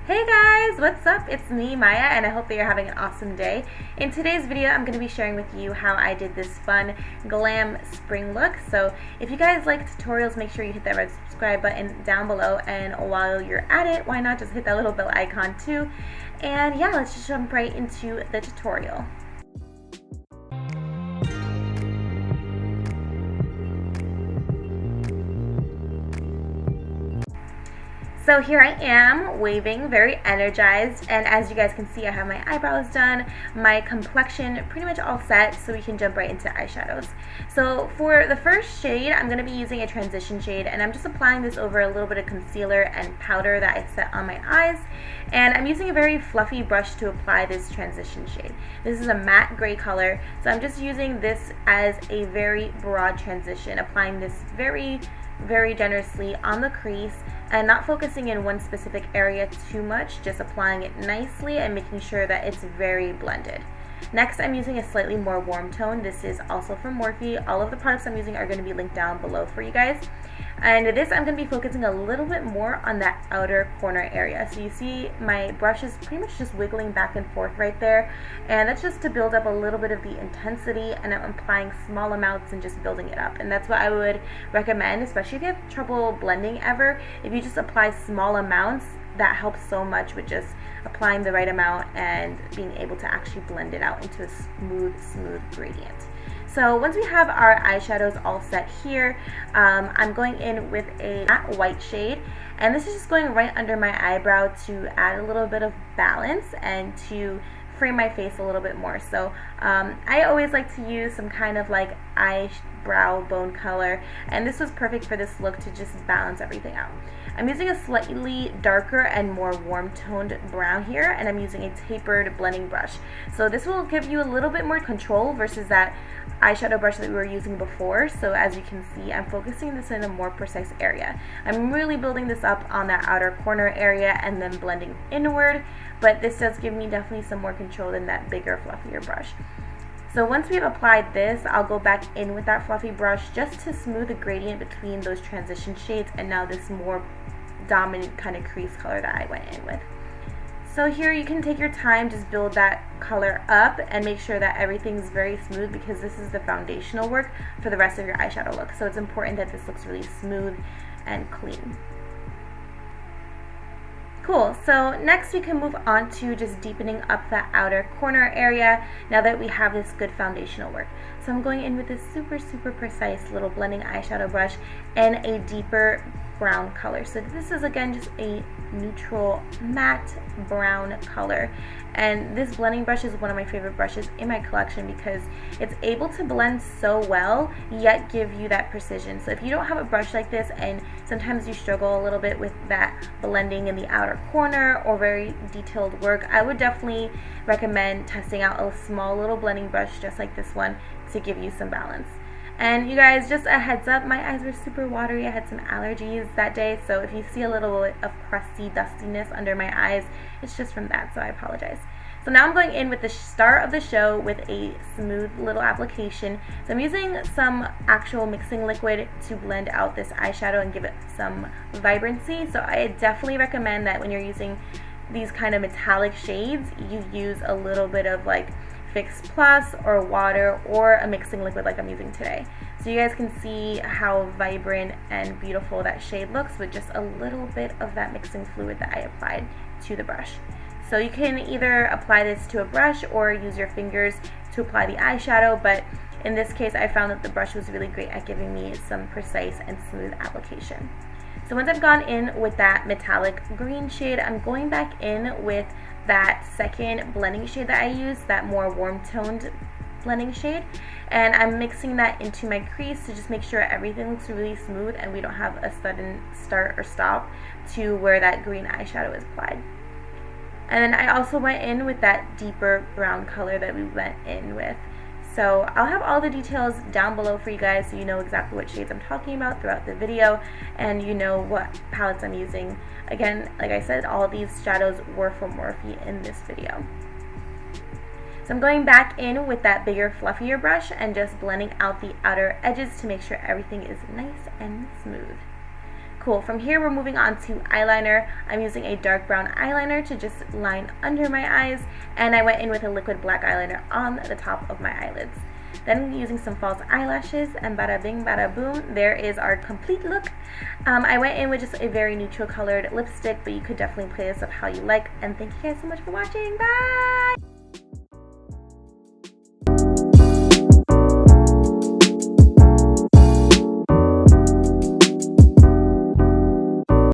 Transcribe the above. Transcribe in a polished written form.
Hey guys, what's up? It's me, Maya, and I hope that you're having an awesome day. In today's video, I'm going to be sharing with you how I did this fun glam spring look. So if you guys like tutorials, make sure you hit that red subscribe button down below, and while you're at it, why not just hit that little bell icon too. And yeah, let's just jump right into the tutorial. So here I am, waving, very energized, and as you guys can see, I have my eyebrows done, my complexion pretty much all set, so we can jump right into eyeshadows. So for the first shade, I'm going to be using a transition shade, and I'm just applying this over a little bit of concealer and powder that I set on my eyes, and I'm using a very fluffy brush to apply this transition shade. This is a matte gray color, so I'm just using this as a very broad transition, applying this very generously on the crease and not focusing in one specific area too much, just applying it nicely and making sure that it's very blended. Next, I'm using a slightly more warm tone. This is also from Morphe. All of the products I'm using are going to be linked down below for you guys. And this, I'm going to be focusing a little bit more on that outer corner area. So you see my brush is pretty much just wiggling back and forth right there. And that's just to build up a little bit of the intensity, and I'm applying small amounts and just building it up. And that's what I would recommend, especially if you have trouble blending ever. If you just apply small amounts, that helps so much with just applying the right amount and being able to actually blend it out into a smooth gradient. So once we have our eyeshadows all set here, I'm going in with a matte white shade, and this is just going right under my eyebrow to add a little bit of balance and to frame my face a little bit more. So I always like to use some kind of like eyebrow bone color, and this was perfect for this look to just balance everything out. I'm using a slightly darker and more warm toned brown here, and I'm using a tapered blending brush. So this will give you a little bit more control versus that eyeshadow brush that we were using before. So as you can see, I'm focusing this in a more precise area. I'm really building this up on that outer corner area and then blending inward, but this does give me definitely some more control than that bigger, fluffier brush. So once we've applied this, I'll go back in with that fluffy brush just to smooth the gradient between those transition shades and now this more dominant kind of crease color that I went in with. So here you can take your time, just build that color up and make sure that everything's very smooth, because this is the foundational work for the rest of your eyeshadow look. So it's important that this looks really smooth and clean. Cool, so next we can move on to just deepening up that outer corner area now that we have this good foundational work. So I'm going in with this super precise little blending eyeshadow brush and a deeper brown color. So this is again just a neutral matte brown color, and this blending brush is one of my favorite brushes in my collection because it's able to blend so well yet give you that precision. So if you don't have a brush like this and sometimes you struggle a little bit with that blending in the outer corner or very detailed work, I would definitely recommend testing out a small little blending brush just like this one to give you some balance. And you guys, just a heads up, my eyes were super watery. I had some allergies that day, so if you see a little bit of crusty dustiness under my eyes, it's just from that, so I apologize. So now I'm going in with the star of the show with a smooth little application. So I'm using some actual mixing liquid to blend out this eyeshadow and give it some vibrancy. So I definitely recommend that when you're using these kind of metallic shades, you use a little bit of like Fix Plus or water or a mixing liquid like I'm using today. So you guys can see how vibrant and beautiful that shade looks with just a little bit of that mixing fluid that I applied to the brush. So you can either apply this to a brush or use your fingers to apply the eyeshadow, but in this case I found that the brush was really great at giving me some precise and smooth application. So once I've gone in with that metallic green shade, I'm going back in with that second blending shade that I used, that more warm toned blending shade, and I'm mixing that into my crease to just make sure everything looks really smooth and we don't have a sudden start or stop to where that green eyeshadow is applied. And then I also went in with that deeper brown color that we went in with. So I'll have all the details down below for you guys so you know exactly what shades I'm talking about throughout the video and you know what palettes I'm using. Again, like I said, all of these shadows were from Morphe in this video. So I'm going back in with that bigger, fluffier brush and just blending out the outer edges to make sure everything is nice and smooth. Cool. From here, we're moving on to eyeliner. I'm using a dark brown eyeliner to just line under my eyes, and I went in with a liquid black eyeliner on the top of my eyelids. Then using some false eyelashes, and bada bing, bada boom, there is our complete look. I went in with just a very neutral colored lipstick, but you could definitely play this up how you like. And thank you guys so much for watching. Bye!